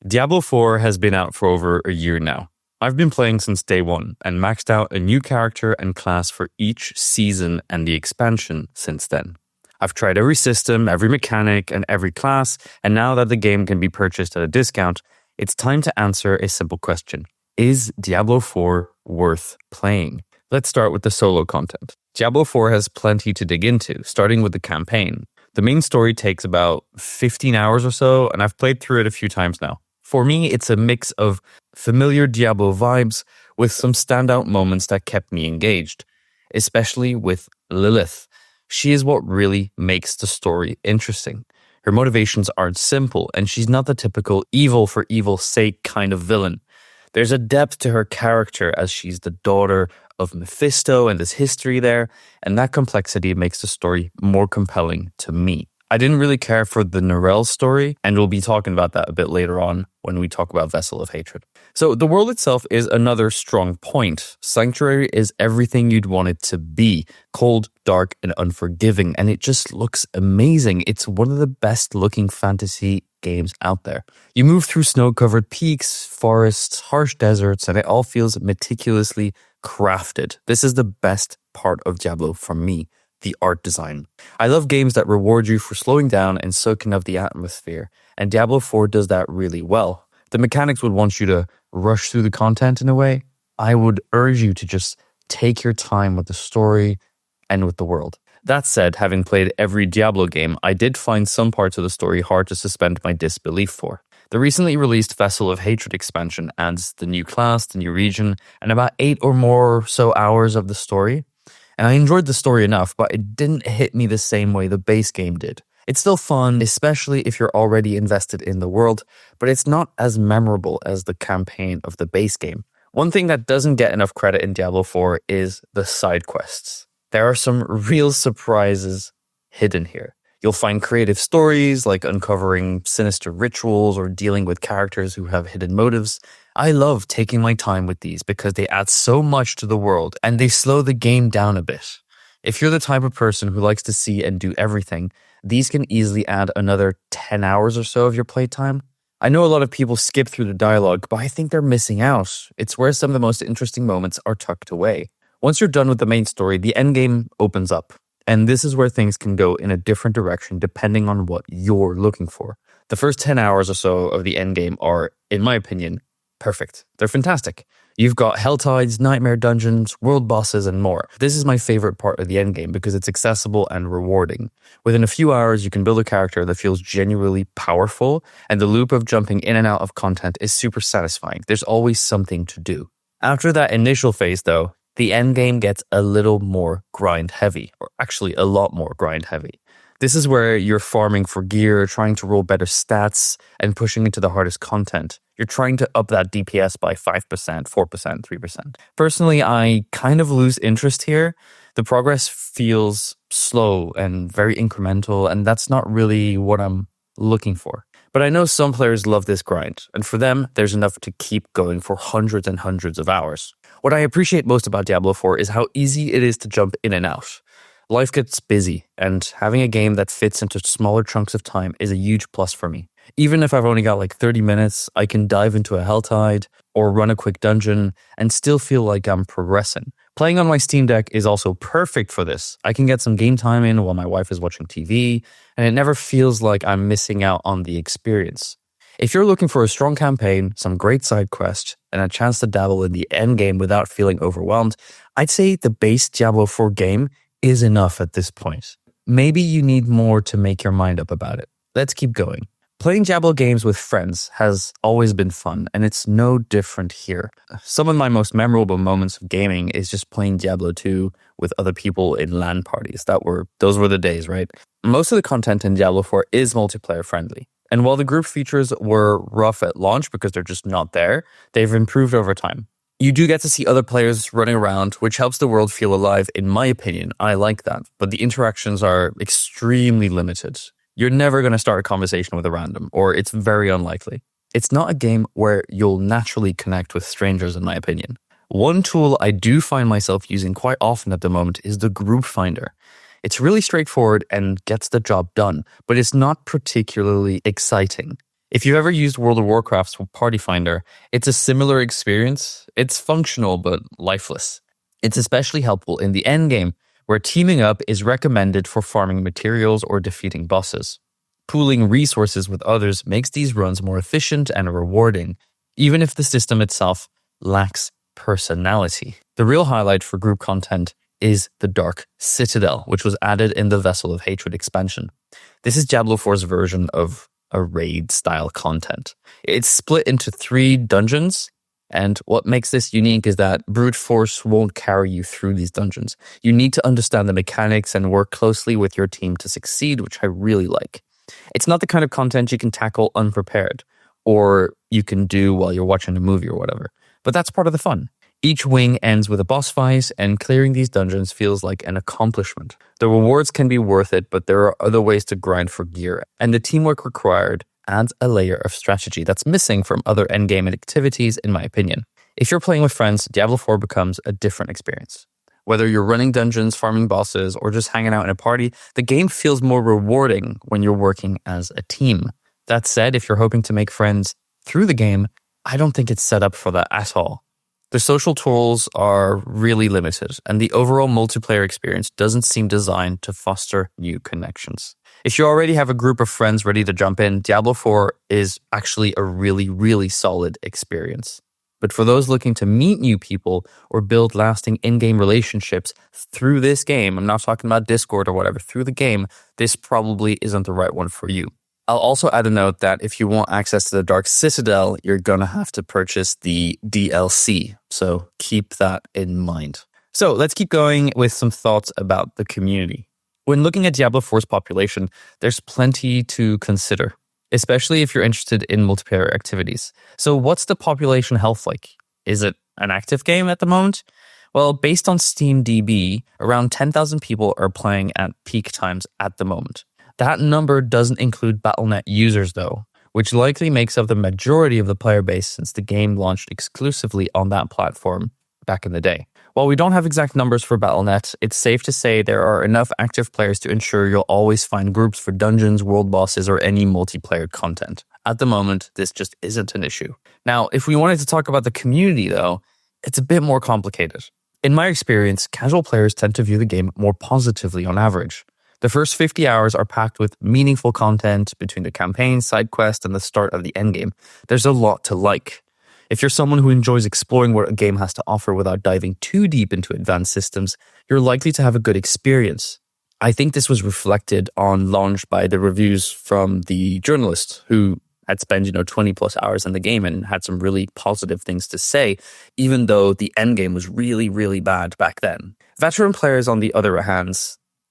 Diablo 4 has been out for over a year now. I've been playing since day one and maxed out a new character and class for each season and the expansion since then. I've tried every system, every mechanic, and every class, and now that the game can be purchased at a discount, it's time to answer a simple question. Is Diablo 4 worth playing? Let's start with the solo content. Diablo 4 has plenty to dig into, starting with the campaign. The main story takes about 15 hours or so, and I've played through it a few times now. For me, it's a mix of familiar Diablo vibes with some standout moments that kept me engaged, especially with Lilith. She is what really makes the story interesting. Her motivations aren't simple, and she's not the typical evil for evil's sake kind of villain. There's a depth to her character as she's the daughter of Mephisto and there's history there, and that complexity makes the story more compelling to me. I didn't really care for the Narelle story, and we'll be talking about that a bit later on when we talk about Vessel of Hatred. So the world itself is another strong point. Sanctuary is everything you'd want it to be. Cold, dark, and unforgiving, and it just looks amazing. It's one of the best looking fantasy games out there. You move through snow-covered peaks, forests, harsh deserts, and it all feels meticulously crafted. This is the best part of Diablo for me. The art design. I love games that reward you for slowing down and soaking up the atmosphere, and Diablo 4 does that really well. The mechanics would want you to rush through the content in a way. I would urge you to just take your time with the story and with the world. That said, having played every Diablo game, I did find some parts of the story hard to suspend my disbelief for. The recently released Vessel of Hatred expansion adds the new class, the new region, and about 8 or more so hours of the story. And I enjoyed the story enough, but it didn't hit me the same way the base game did. It's still fun, especially if you're already invested in the world, but it's not as memorable as the campaign of the base game. One thing that doesn't get enough credit in Diablo 4 is the side quests. There are some real surprises hidden here. You'll find creative stories like uncovering sinister rituals or dealing with characters who have hidden motives. I love taking my time with these because they add so much to the world and they slow the game down a bit. If you're the type of person who likes to see and do everything, these can easily add another 10 hours or so of your playtime. I know a lot of people skip through the dialogue, but I think they're missing out. It's where some of the most interesting moments are tucked away. Once you're done with the main story, the endgame opens up. And this is where things can go in a different direction depending on what you're looking for. The first 10 hours or so of the endgame are, in my opinion, perfect. They're fantastic. You've got Helltides, Nightmare Dungeons, world bosses, and more. This is my favorite part of the endgame because it's accessible and rewarding. Within a few hours, you can build a character that feels genuinely powerful, and the loop of jumping in and out of content is super satisfying. There's always something to do. After that initial phase, though, the endgame gets a little more grind heavy, or actually a lot more grind heavy. This is where you're farming for gear, trying to roll better stats, and pushing into the hardest content. You're trying to up that DPS by 5%, 4%, 3%. Personally, I kind of lose interest here. The progress feels slow and very incremental, and that's not really what I'm looking for. But I know some players love this grind, and for them, there's enough to keep going for hundreds and hundreds of hours. What I appreciate most about Diablo 4 is how easy it is to jump in and out. Life gets busy, and having a game that fits into smaller chunks of time is a huge plus for me. Even if I've only got like 30 minutes, I can dive into a Helltide or run a quick dungeon and still feel like I'm progressing. Playing on my Steam Deck is also perfect for this. I can get some game time in while my wife is watching TV, and it never feels like I'm missing out on the experience. If you're looking for a strong campaign, some great side quests, and a chance to dabble in the endgame without feeling overwhelmed, I'd say the base Diablo 4 game is enough at this point. Maybe you need more to make your mind up about it. Let's keep going. Playing Diablo games with friends has always been fun, and it's no different here. Some of my most memorable moments of gaming is just playing Diablo 2 with other people in LAN parties. Those were the days, right? Most of the content in Diablo 4 is multiplayer friendly. And while the group features were rough at launch because they're just not there, they've improved over time. You do get to see other players running around, which helps the world feel alive, in my opinion. I like that. But the interactions are extremely limited. You're never going to start a conversation with a random, or it's very unlikely. It's not a game where you'll naturally connect with strangers, in my opinion. One tool I do find myself using quite often at the moment is the group finder. It's really straightforward and gets the job done, but it's not particularly exciting. If you've ever used World of Warcraft's Party Finder, it's a similar experience. It's functional but lifeless. It's especially helpful in the endgame, where teaming up is recommended for farming materials or defeating bosses. Pooling resources with others makes these runs more efficient and rewarding, even if the system itself lacks personality. The real highlight for group content is the Dark Citadel, which was added in the Vessel of Hatred expansion. This is Diablo 4's version of a raid-style content. It's split into 3 dungeons, and what makes this unique is that brute force won't carry you through these dungeons. You need to understand the mechanics and work closely with your team to succeed, which I really like. It's not the kind of content you can tackle unprepared, or you can do while you're watching a movie or whatever. But that's part of the fun. Each wing ends with a boss fight, and clearing these dungeons feels like an accomplishment. The rewards can be worth it, but there are other ways to grind for gear, and the teamwork required adds a layer of strategy that's missing from other endgame activities, in my opinion. If you're playing with friends, Diablo 4 becomes a different experience. Whether you're running dungeons, farming bosses, or just hanging out in a party, the game feels more rewarding when you're working as a team. That said, if you're hoping to make friends through the game, I don't think it's set up for that at all. The social tools are really limited, and the overall multiplayer experience doesn't seem designed to foster new connections. If you already have a group of friends ready to jump in, Diablo 4 is actually a really, really solid experience. But for those looking to meet new people or build lasting in-game relationships through this game, I'm not talking about Discord or whatever, through the game, this probably isn't the right one for you. I'll also add a note that if you want access to the Dark Citadel, you're going to have to purchase the DLC. So keep that in mind. So let's keep going with some thoughts about the community. When looking at Diablo 4's population, there's plenty to consider, especially if you're interested in multiplayer activities. So what's the population health like? Is it an active game at the moment? Well, based on SteamDB, around 10,000 people are playing at peak times at the moment. That number doesn't include Battle.net users, though, which likely makes up the majority of the player base since the game launched exclusively on that platform back in the day. While we don't have exact numbers for Battle.net, it's safe to say there are enough active players to ensure you'll always find groups for dungeons, world bosses, or any multiplayer content. At the moment, this just isn't an issue. Now, if we wanted to talk about the community, though, it's a bit more complicated. In my experience, casual players tend to view the game more positively on average. The first 50 hours are packed with meaningful content between the campaign, side quest, and the start of the endgame. There's a lot to like. If you're someone who enjoys exploring what a game has to offer without diving too deep into advanced systems, you're likely to have a good experience. I think this was reflected on launch by the reviews from the journalist who had spent 20 plus hours in the game and had some really positive things to say, even though the endgame was really, really bad back then. Veteran players, on the other hand,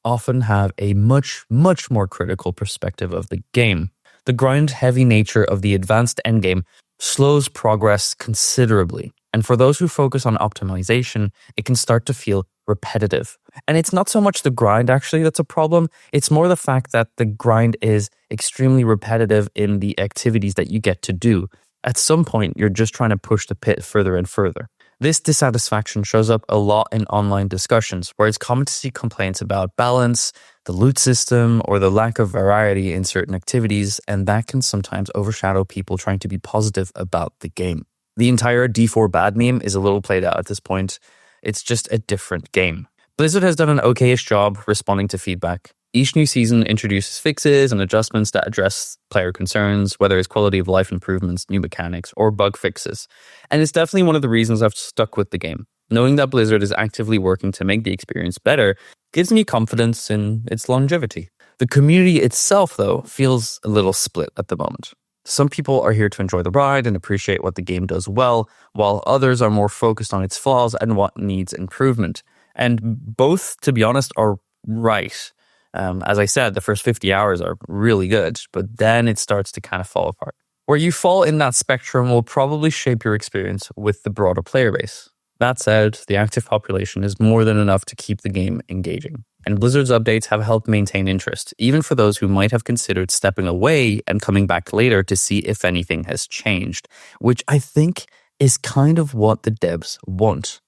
often have a much, much more critical perspective of the game. The grind-heavy nature of the advanced endgame slows progress considerably, and for those who focus on optimization, it can start to feel repetitive. And it's not so much the grind, actually, that's a problem. It's more the fact that the grind is extremely repetitive in the activities that you get to do. At some point, you're just trying to push the pit further and further. This dissatisfaction shows up a lot in online discussions, where it's common to see complaints about balance, the loot system, or the lack of variety in certain activities, and that can sometimes overshadow people trying to be positive about the game. The entire D4 bad meme is a little played out at this point. It's just a different game. Blizzard has done an okayish job responding to feedback. Each new season introduces fixes and adjustments that address player concerns, whether it's quality of life improvements, new mechanics, or bug fixes. And it's definitely one of the reasons I've stuck with the game. Knowing that Blizzard is actively working to make the experience better gives me confidence in its longevity. The community itself, though, feels a little split at the moment. Some people are here to enjoy the ride and appreciate what the game does well, while others are more focused on its flaws and what needs improvement. And both, to be honest, are right. As I said, the first 50 hours are really good, but then it starts to kind of fall apart. Where you fall in that spectrum will probably shape your experience with the broader player base. That said, the active population is more than enough to keep the game engaging. And Blizzard's updates have helped maintain interest, even for those who might have considered stepping away and coming back later to see if anything has changed, which I think is kind of what the devs want.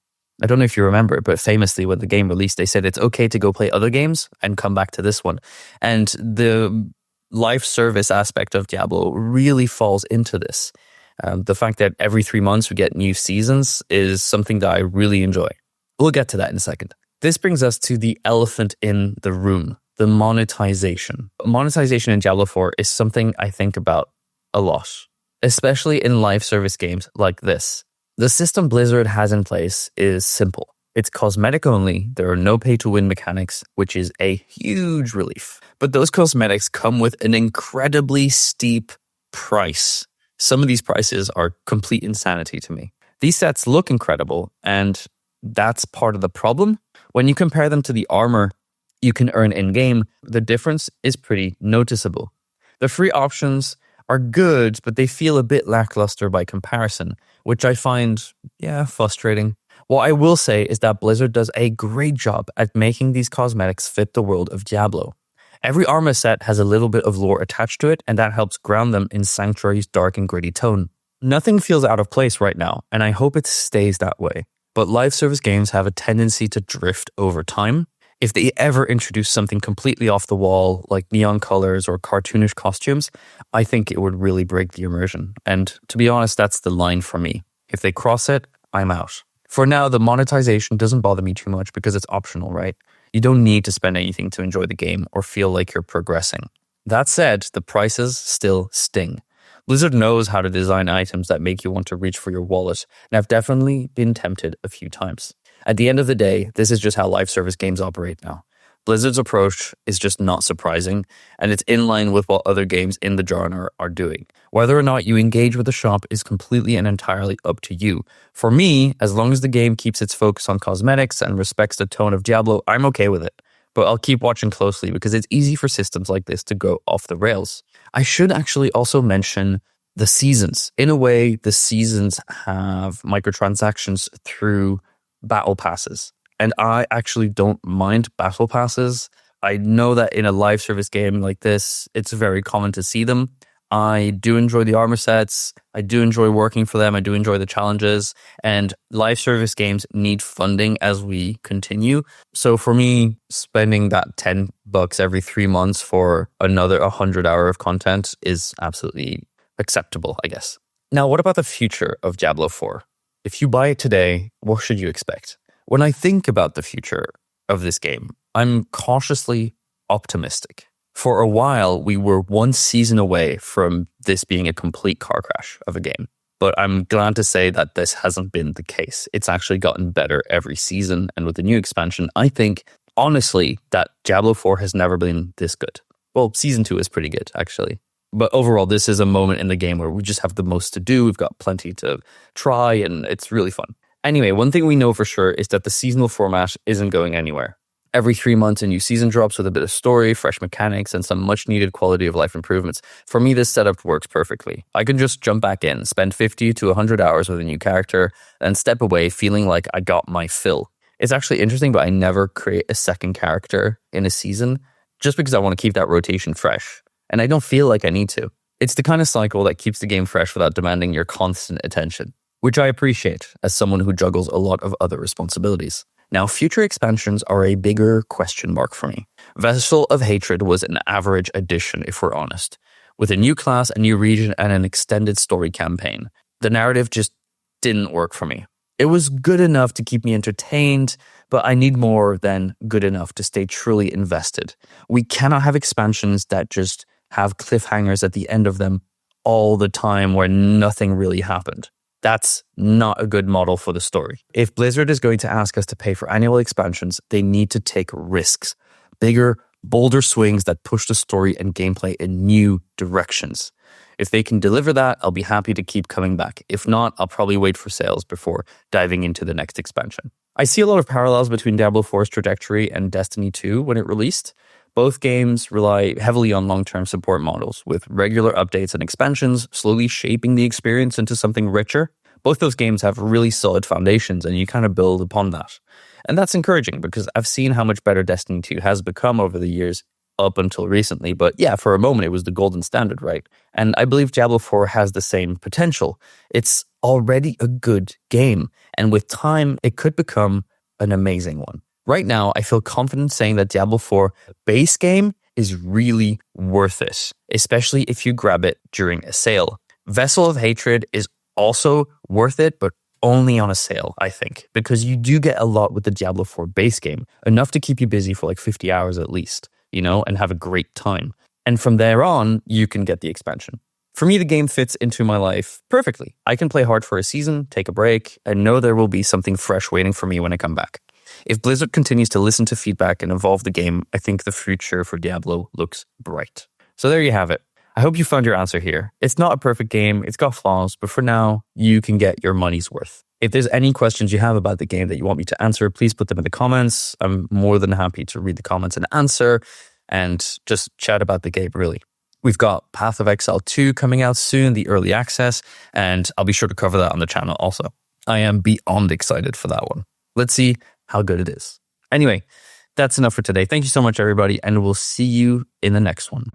I don't know if you remember, but famously when the game released, they said it's okay to go play other games and come back to this one. And the live service aspect of Diablo really falls into this. The fact that every 3 months we get new seasons is something that I really enjoy. We'll get to that in a second. This brings us to the elephant in the room, the monetization. Monetization in Diablo 4 is something I think about a lot, especially in live service games like this. The system Blizzard has in place is simple. It's cosmetic only. There are no pay-to-win mechanics, which is a huge relief. But those cosmetics come with an incredibly steep price. Some of these prices are complete insanity to me. These sets look incredible, and that's part of the problem. When you compare them to the armor you can earn in-game, the difference is pretty noticeable. The free options are good, but they feel a bit lackluster by comparison, which I find, frustrating. What I will say is that Blizzard does a great job at making these cosmetics fit the world of Diablo. Every armor set has a little bit of lore attached to it, and that helps ground them in Sanctuary's dark and gritty tone. Nothing feels out of place right now, and I hope it stays that way. But live service games have a tendency to drift over time. If they ever introduce something completely off the wall, like neon colors or cartoonish costumes, I think it would really break the immersion. And to be honest, that's the line for me. If they cross it, I'm out. For now, the monetization doesn't bother me too much because it's optional, right? You don't need to spend anything to enjoy the game or feel like you're progressing. That said, the prices still sting. Blizzard knows how to design items that make you want to reach for your wallet, and I've definitely been tempted a few times. At the end of the day, this is just how live service games operate now. Blizzard's approach is just not surprising, and it's in line with what other games in the genre are doing. Whether or not you engage with the shop is completely and entirely up to you. For me, as long as the game keeps its focus on cosmetics and respects the tone of Diablo, I'm okay with it. But I'll keep watching closely because it's easy for systems like this to go off the rails. I should actually also mention the seasons. In a way, the seasons have microtransactions through battle passes. And I actually don't mind battle passes. I know that in a live service game like this, it's very common to see them. I do enjoy the armor sets. I do enjoy working for them. I do enjoy the challenges. And live service games need funding as we continue. So for me, spending that $10 every 3 months for another 100 hour of content is absolutely acceptable, I guess. Now, what about the future of Diablo 4? If you buy it today, what should you expect? When I think about the future of this game, I'm cautiously optimistic. For a while, we were one season away from this being a complete car crash of a game. But I'm glad to say that this hasn't been the case. It's actually gotten better every season. And with the new expansion, I think, honestly, that Diablo 4 has never been this good. Well, Season 2 is pretty good, actually. But overall, this is a moment in the game where we just have the most to do. We've got plenty to try, and it's really fun. Anyway, one thing we know for sure is that the seasonal format isn't going anywhere. Every 3 months, a new season drops with a bit of story, fresh mechanics, and some much-needed quality of life improvements. For me, this setup works perfectly. I can just jump back in, spend 50 to 100 hours with a new character, and step away feeling like I got my fill. It's actually interesting, but I never create a second character in a season just because I want to keep that rotation fresh. And I don't feel like I need to. It's the kind of cycle that keeps the game fresh without demanding your constant attention, which I appreciate as someone who juggles a lot of other responsibilities. Now, future expansions are a bigger question mark for me. Vessel of Hatred was an average addition, if we're honest. With a new class, a new region, and an extended story campaign, the narrative just didn't work for me. It was good enough to keep me entertained, but I need more than good enough to stay truly invested. We cannot have expansions that just have cliffhangers at the end of them all the time where nothing really happened. That's not a good model for the story. If Blizzard is going to ask us to pay for annual expansions, they need to take risks. Bigger, bolder swings that push the story and gameplay in new directions. If they can deliver that, I'll be happy to keep coming back. If not, I'll probably wait for sales before diving into the next expansion. I see a lot of parallels between Diablo 4's trajectory and Destiny 2 when it released. Both games rely heavily on long-term support models, with regular updates and expansions slowly shaping the experience into something richer. Both those games have really solid foundations, and you kind of build upon that. And that's encouraging because I've seen how much better Destiny 2 has become over the years up until recently. But yeah, for a moment, it was the golden standard, right? And I believe Diablo 4 has the same potential. It's already a good game, and with time, it could become an amazing one. Right now, I feel confident saying that Diablo 4 base game is really worth it, especially if you grab it during a sale. Vessel of Hatred is also worth it, but only on a sale, I think, because you do get a lot with the Diablo 4 base game, enough to keep you busy for like 50 hours at least, and have a great time. And from there on, you can get the expansion. For me, the game fits into my life perfectly. I can play hard for a season, take a break, and know there will be something fresh waiting for me when I come back. If Blizzard continues to listen to feedback and evolve the game, I think the future for Diablo looks bright. So there you have it. I hope you found your answer here. It's not a perfect game, it's got flaws, but for now, you can get your money's worth. If there's any questions you have about the game that you want me to answer, please put them in the comments. I'm more than happy to read the comments and answer and just chat about the game, really. We've got Path of Exile 2 coming out soon, the early access, and I'll be sure to cover that on the channel also. I am beyond excited for that one. Let's see how good it is. Anyway, that's enough for today. Thank you so much, everybody, and we'll see you in the next one.